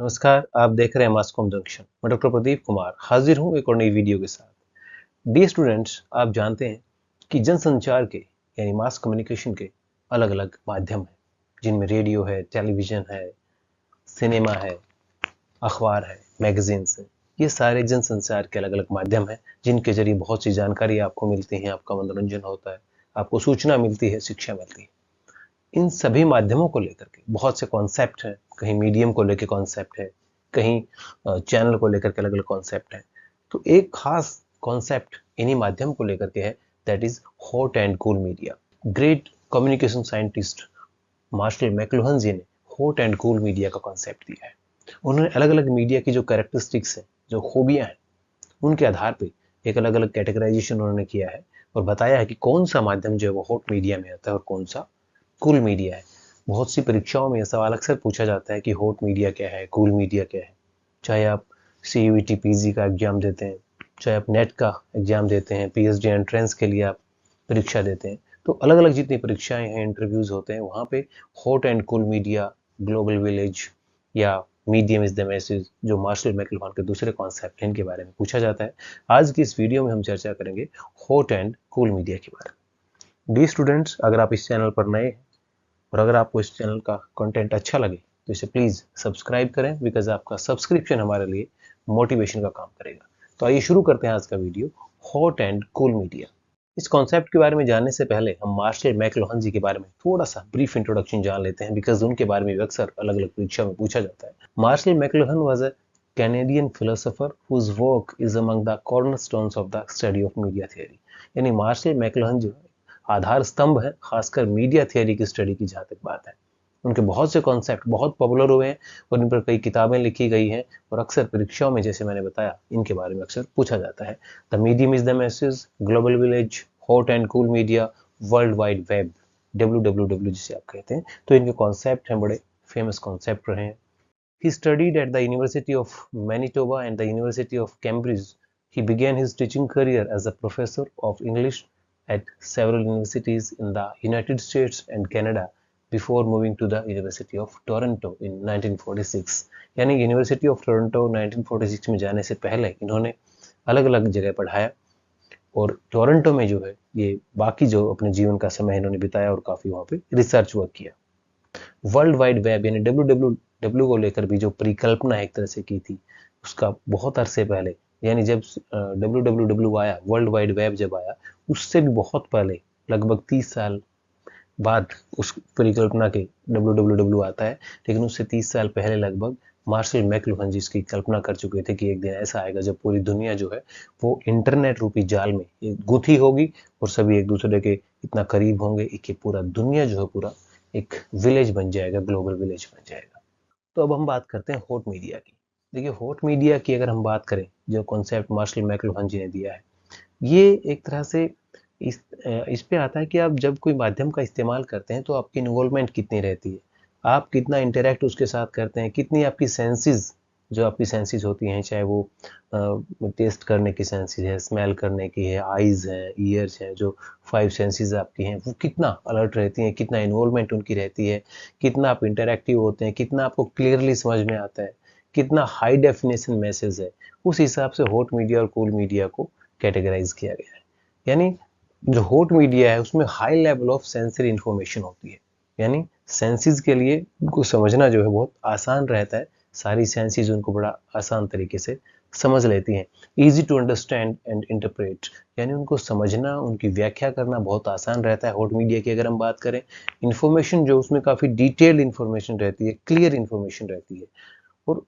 नमस्कार, आप देख रहे हैं मास कॉम जंक्शन। मैं डॉक्टर प्रदीप कुमार हाजिर हूँ एक और नई वीडियो के साथ। डियर स्टूडेंट्स, आप जानते हैं कि जनसंचार के यानी मास कम्युनिकेशन के अलग अलग माध्यम हैं, जिनमें रेडियो है, टेलीविजन है, सिनेमा है, अखबार है, मैगजीन्स है। ये सारे जनसंचार के अलग अलग माध्यम हैं, जिनके जरिए बहुत सी जानकारी आपको मिलती है, आपका मनोरंजन होता है, आपको सूचना मिलती है, शिक्षा मिलती है। इन सभी माध्यमों को लेकर के बहुत से कॉन्सेप्ट हैं। कहीं मीडियम को लेकर कॉन्सेप्ट है, कहीं चैनल को लेकर के अलग अलग कॉन्सेप्ट है। तो एक खास कॉन्सेप्ट इन्हीं माध्यम को लेकर के है, that is hot and cool media. Great communication scientist Marshall McLuhan ji ने हॉट एंड कूल मीडिया का कॉन्सेप्ट दिया है। उन्होंने अलग अलग मीडिया की जो कैरेक्टरिस्टिक्स है, जो खूबियां हैं, उनके आधार पे एक अलग अलग कैटेगराइजेशन उन्होंने किया है और बताया है कि कौन सा माध्यम जो है वो हॉट मीडिया में आता है और कौन सा कूल मीडिया है। बहुत सी परीक्षाओं में यह सवाल अक्सर पूछा जाता है कि हॉट मीडिया क्या है, कूल मीडिया क्या है। चाहे आप CUET PG का एग्जाम देते हैं, चाहे आप नेट का एग्जाम देते हैं, PhD एंट्रेंस के लिए आप परीक्षा देते हैं, तो अलग अलग जितनी परीक्षाएं हैं, इंटरव्यूज होते हैं, वहां पे hot and cool media, global village या मीडियम इज द मैसेज, जो मार्शल मैकलुहान के दूसरे कॉन्सेप्ट हैं, इनके बारे में पूछा जाता है। आज की इस वीडियो में हम चर्चा करेंगे हॉट एंड कूल मीडिया के बारे में। डी स्टूडेंट्स, अगर आप इस चैनल पर नए हैं और अगर आपको इस चैनल का कंटेंट अच्छा लगे तो इसे प्लीज सब्सक्राइब करें, बिकॉज आपका सब्सक्रिप्शन हमारे लिए मोटिवेशन का काम करेगा। तो आइए शुरू करते हैं आज का video, hot and cool media. इस कॉन्सेप्ट के बारे में जानने से पहले हम मार्शल मैकलुहान जी के बारे में थोड़ा सा ब्रीफ इंट्रोडक्शन जान लेते हैं, बिकॉज उनके बारे में अक्सर अलग अलग परीक्षा में पूछा जाता है। Marshall McLuhan was a Canadian philosopher whose work is among the cornerstones of the study of media theory। यानी मार्शल मैकलुहान जो आधार स्तंभ है खासकर मीडिया थियरी की स्टडी की जहां तक बात है। उनके बहुत से कॉन्सेप्ट बहुत पॉपुलर हुए हैं और इन पर कई किताबें लिखी गई हैं और अक्सर परीक्षाओं में, जैसे मैंने बताया, इनके बारे में अक्सर पूछा जाता है। The medium is the message, global village, hot and cool media, world wide web, WWW जिसे आप कहते हैं। तो इनके कॉन्सेप्ट हैं, बड़े फेमस कॉन्सेप्ट रहे हैं। He studied at the University of Manitoba and the University of Cambridge. He began his teaching career as a professor of English at several universities in the United States and Canada before moving to the University of Toronto in 1946। यानी university of Toronto 1946 में जाने से पहले इन्होंने अलग अलग जगह पढ़ाया और टोरंटो में जो है ये बाकी जो अपने जीवन का समय इन्होंने बिताया और काफ़ी वहाँ पे रिसर्च वर्क किया। वर्ल्ड वाइड वेब यानी WWW को लेकर भी जो परिकल्पना एक तरह से की थी, उसका बहुत अरसे पहले, यानी जब WWW आया, वर्ल्ड वाइड वेब जब आया, उससे भी बहुत पहले, लगभग 30 साल बाद उस परिकल्पना के WWW आता है। लेकिन उससे 30 साल पहले लगभग मार्शल मैकलुहान जी इसकी कल्पना कर चुके थे कि एक दिन ऐसा आएगा जब पूरी दुनिया जो है वो इंटरनेट रूपी जाल में गुथी होगी और सभी एक दूसरे के इतना करीब होंगे कि पूरा दुनिया जो है पूरा एक विलेज बन जाएगा, ग्लोबल विलेज बन जाएगा। तो अब हम बात करते हैं हॉट मीडिया की। देखिए, हॉट मीडिया की अगर हम बात करें, जो कॉन्सेप्ट मार्शल मैकलुहान जी ने दिया है, ये एक तरह से इस पे आता है कि आप जब कोई माध्यम का इस्तेमाल करते हैं तो आपकी इन्वॉल्वमेंट कितनी रहती है, आप कितना इंटरेक्ट उसके साथ करते हैं, कितनी आपकी सेंसेस, जो आपकी सेंसेस होती हैं, चाहे वो टेस्ट करने की सेंसेस है, स्मेल करने की है, आईज है, ईयर्स हैं, जो 5 सेंसेस आपकी हैं, वो कितना अलर्ट रहती हैं, कितना इन्वॉल्वमेंट उनकी रहती है, कितना आप इंटरेक्टिव होते हैं, कितना आपको क्लियरली समझ में आता है, कितना हाई डेफिनेशन मैसेज है। उस हिसाब से हॉट मीडिया और कूल मीडिया को कैटेगराइज किया गया है। यानी जो हॉट मीडिया है उसमें high level of sensory information होती है, यानी सेंसेस के लिए उनको समझना जो है बहुत आसान रहता है। सारी सेंसेस उनको बड़ा आसान तरीके से समझ लेती हैं। Easy to understand and interpret, यानी उनको समझना, उनकी व्याख्या करना बहुत आसान रहता है। हॉट मीडिया की अगर हम बात करें, इंफॉर्मेशन जो उसमें काफ़ी डिटेल्ड इंफॉर्मेशन रहती है, क्लियर इंफॉर्मेशन रहती है और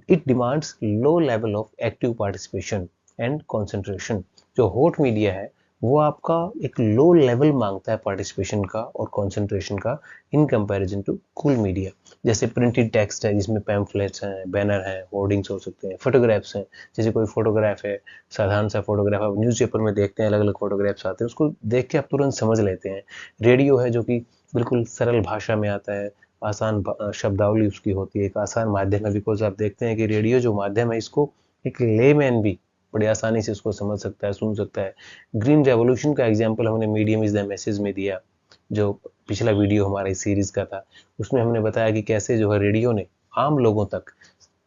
it demands low level of active participation and concentration. जो हॉट मीडिया है वो आपका एक लो लेवल मांगता है पार्टिसिपेशन का और कंसंट्रेशन का, in comparison to cool media. जैसे प्रिंटेड टेक्स्ट है जिसमें पैम्फलेट्स हैं, बैनर हैं, होर्डिंग्स हो सकते हैं, फोटोग्राफ्स हैं। जैसे कोई फोटोग्राफ है, साधारण सा फोटोग्राफ, आप न्यूज़पेपर में देखते हैं अलग अलग फोटोग्राफ्स आते हैं, उसको देख के आप तुरंत समझ लेते हैं। रेडियो है जो कि बिल्कुल सरल भाषा में आता है, आसान शब्दावली उसकी होती है, एक आसान माध्यम है। बिकॉज आप देखते हैं कि रेडियो जो माध्यम है इसको एक लेमैन भी बड़ी आसानी से उसको समझ सकता है, सुन सकता है। ग्रीन रेवोल्यूशन का एग्जाम्पल हमने मीडियम इज द मैसेज में दिया, जो पिछला वीडियो हमारा इस सीरीज का था। उसमें हमने बताया कि कैसे जो है रेडियो ने आम लोगों तक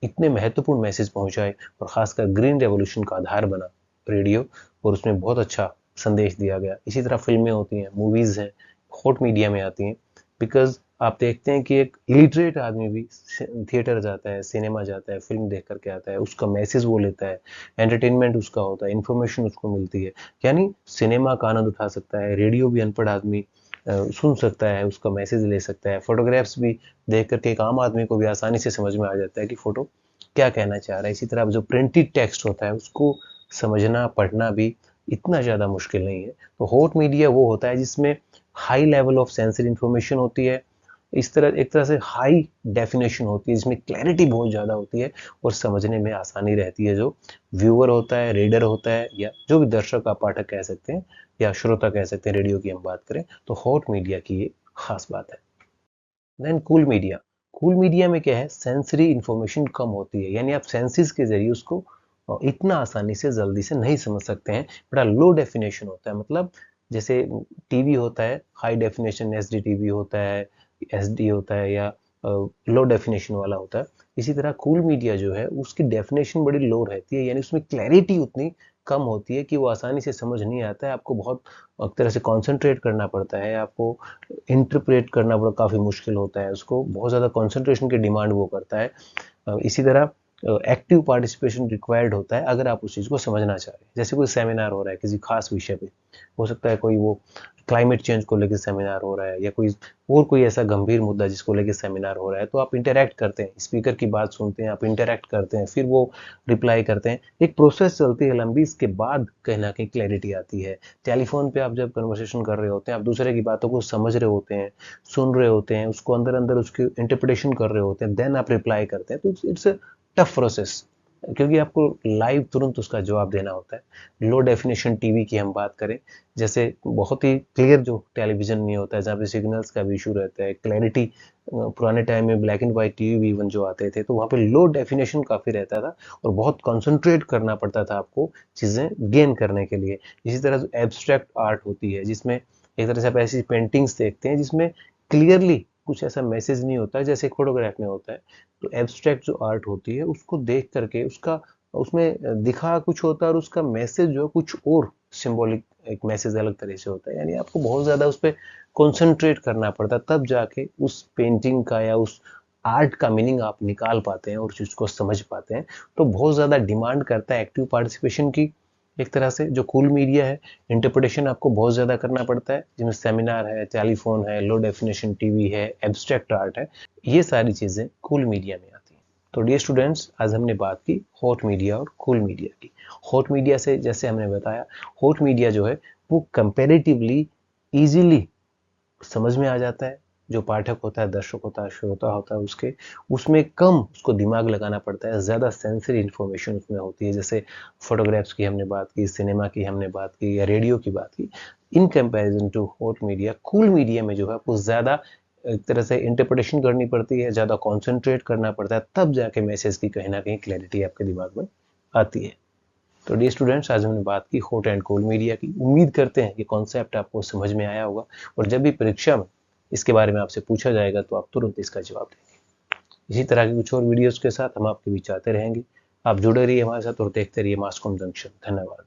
इतने महत्वपूर्ण मैसेज पहुंचाए और खासकर ग्रीन रेवोल्यूशन का आधार बना रेडियो, और उसमें बहुत अच्छा संदेश दिया गया। इसी तरह फिल्में होती हैं, मूवीज हैं, हॉट मीडिया में आती हैं, बिकॉज आप देखते हैं कि एक इलिटरेट आदमी भी थिएटर जाता है, सिनेमा जाता है, फिल्म देख करके आता है, उसका मैसेज वो लेता है, एंटरटेनमेंट उसका होता है, इंफॉर्मेशन उसको मिलती है। यानी सिनेमा का आनंद उठा सकता है, रेडियो भी अनपढ़ आदमी सुन सकता है, उसका मैसेज ले सकता है, फोटोग्राफ्स भी देख करके एक आम आदमी को भी आसानी से समझ में आ जाता है कि फोटो क्या कहना चाह रहा है। इसी तरह जो प्रिंटेड टेक्स्ट होता है उसको समझना पढ़ना भी इतना ज़्यादा मुश्किल नहीं है। तो हॉट मीडिया वो होता है जिसमें high level of sensory information होती है, इस तरह एक तरह से हाई डेफिनेशन होती है जिसमें क्लैरिटी बहुत ज़्यादा होती है और समझने में आसानी रहती है। जो व्यूअर होता है, रीडर होता है, या जो भी दर्शक आप पाठक कह सकते हैं या श्रोता कह सकते हैं, रेडियो की हम बात करें तो हॉट मीडिया की ये खास बात है। Then cool media. Cool media में क्या है, सेंसरी इंफॉर्मेशन कम होती है, यानी आप सेंसेस के जरिए उसको इतना आसानी से जल्दी से नहीं समझ सकते हैं। बड़ा लो डेफिनेशन होता है, मतलब जैसे टीवी होता है हाई डेफिनेशन, एसडी टीवी होता है, एसडी होता है, या लो डेफिनेशन वाला होता है। इसी तरह कूल मीडिया जो है उसकी डेफिनेशन बड़ी लो रहती है, यानी उसमें क्लैरिटी उतनी कम होती है कि वो आसानी से समझ नहीं आता है। आपको बहुत एक तरह से कॉन्सेंट्रेट करना पड़ता है, आपको इंटरप्रेट करना बड़ा काफ़ी मुश्किल होता है, उसको बहुत ज़्यादा कंसंट्रेशन की डिमांड वो करता है। इसी तरह एक्टिव पार्टिसिपेशन रिक्वायर्ड होता है अगर आप उस चीज़ को समझना चाह रहे हैं। जैसे कोई सेमिनार हो रहा है किसी खास विषय पे, हो सकता है कोई वो क्लाइमेट चेंज को लेकर सेमिनार हो रहा है, या कोई ऐसा गंभीर मुद्दा जिसको लेकर सेमिनार हो रहा है, तो आप इंटरैक्ट करते हैं, स्पीकर की बात सुनते हैं, आप इंटरैक्ट करते हैं, फिर वो रिप्लाई करते हैं, एक प्रोसेस चलती है लंबी, इसके बाद कहीं ना कहीं क्लैरिटी आती है। टेलीफोन पे आप जब कन्वर्सेशन कर रहे होते हैं, आप दूसरे की बातों को समझ रहे होते हैं, सुन रहे होते हैं, उसको अंदर अंदर उसकी इंटरप्रिटेशन कर रहे होते हैं, देन आप रिप्लाई करते हैं, तो इट्स टफ प्रोसेस, क्योंकि आपको लाइव तुरंत उसका जवाब देना होता है। लो डेफिनेशन टीवी की हम बात करें, जैसे बहुत ही क्लियर जो टेलीविजन नहीं होता है, जहाँ पे सिग्नल्स का भी इशू रहता है, क्लैरिटी, पुराने टाइम में ब्लैक एंड व्हाइट टीवी भी इवन जो आते थे तो वहाँ पे लो डेफिनेशन काफ़ी रहता था और बहुत कंसंट्रेट करना पड़ता था आपको चीज़ें गेन करने के लिए। इसी तरह जो एब्स्ट्रैक्ट आर्ट होती है, जिसमें एक तरह से आप ऐसी पेंटिंग्स देखते हैं जिसमें क्लियरली कुछ ऐसा मैसेज नहीं होता है जैसे एक फोटोग्राफ में होता है। तो एब्स्ट्रैक्ट जो आर्ट होती है उसको देख करके उसका उसमें दिखा कुछ होता है और उसका मैसेज जो कुछ और सिंबॉलिक एक मैसेज अलग तरह से होता है, यानी आपको बहुत ज़्यादा उस पर कॉन्सेंट्रेट करना पड़ता है, तब जाके उस पेंटिंग का या उस आर्ट का मीनिंग आप निकाल पाते हैं और उस चीज़ को समझ पाते हैं। तो बहुत ज़्यादा डिमांड करता है एक्टिव पार्टिसिपेशन की। एक तरह से जो कूल मीडिया है, इंटरप्रिटेशन आपको बहुत ज़्यादा करना पड़ता है, जिसमें सेमिनार है, टेलीफोन है, लो डेफिनेशन टीवी है, एब्स्ट्रैक्ट आर्ट है, ये सारी चीज़ें कूल मीडिया में आती हैं। तो डियर स्टूडेंट्स, आज हमने बात की हॉट मीडिया और कूल मीडिया की। हॉट मीडिया से जैसे हमने बताया, हॉट मीडिया जो है वो कंपैरेटिवली इजीली समझ में आ जाता है। जो पाठक होता है, दर्शक होता है, श्रोता होता है, उसमें कम उसको दिमाग लगाना पड़ता है, ज़्यादा सेंसरी इंफॉर्मेशन उसमें होती है। जैसे फोटोग्राफ्स की हमने बात की, सिनेमा की हमने बात की, या रेडियो की बात की। In comparison to hot media, cool media में जो है वो ज़्यादा एक तरह से इंटरप्रिटेशन करनी पड़ती है, ज़्यादा कॉन्सेंट्रेट करना पड़ता है, तब जाके मैसेज की कहीं ना कहीं क्लैरिटी आपके दिमाग में आती है। तो डियर स्टूडेंट्स, आज हमने बात की हॉट एंड कोल्ड मीडिया की। उम्मीद करते हैं ये कॉन्सेप्ट आपको समझ में आया होगा, और जब भी परीक्षा में इसके बारे में आपसे पूछा जाएगा तो आप तुरंत इसका जवाब देंगे। इसी तरह के कुछ और वीडियोस के साथ हम आपके बीच आते रहेंगे। आप जुड़े रहिए हमारे साथ और देखते रहिए मास कॉम जंक्शन। धन्यवाद।